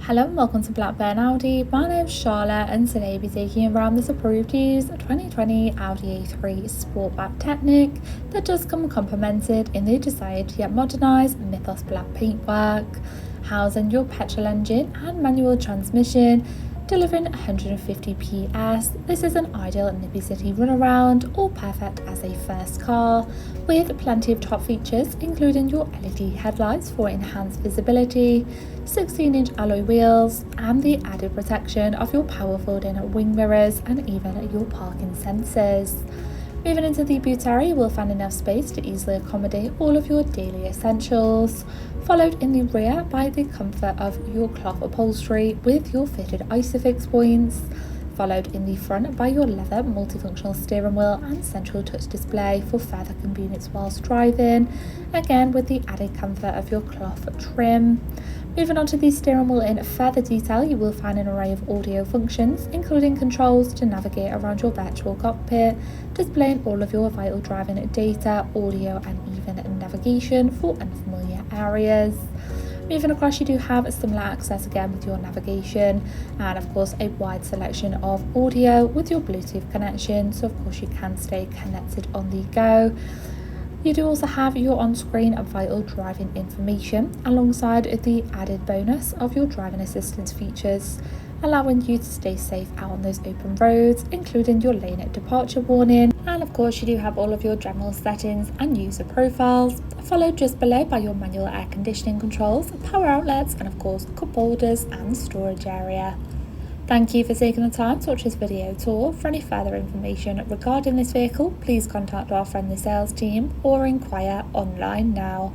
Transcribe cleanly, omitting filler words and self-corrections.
Hello and welcome to Blackburn Audi. My name's Charlotte and today I'll be taking you around this approved used 2020 Audi A3 Sportback Technik that does come complemented in the desired yet modernised Mythos black paintwork, housing your petrol engine and manual transmission, delivering 150 PS. This is an ideal nippy city runaround, all perfect as a first car, with plenty of top features including your LED headlights for enhanced visibility, 16-inch alloy wheels, and the added protection of your power folding wing mirrors and even your parking sensors. Moving into the boot area, you will find enough space to easily accommodate all of your daily essentials, followed in the rear by the comfort of your cloth upholstery with your fitted ISOFIX points, followed in the front by your leather multifunctional steering wheel and central touch display for further convenience whilst driving, again with the added comfort of your cloth trim. Moving on to the steering wheel in further detail, you will find an array of audio functions, including controls to navigate around your virtual cockpit, displaying all of your vital driving data, audio and even navigation for unfamiliar areas. Moving across, you do have similar access again with your navigation and of course a wide selection of audio with your Bluetooth connection, so of course you can stay connected on the go. You do also have your on-screen vital driving information alongside the added bonus of your driving assistance features, allowing you to stay safe out on those open roads, including your lane departure warning, and of course you do have all of your general settings and user profiles, followed just below by your manual air conditioning controls, power outlets, and of course cup holders and storage area. Thank you for taking the time to watch this video tour. For any further information regarding this vehicle, please contact our friendly sales team or inquire online now.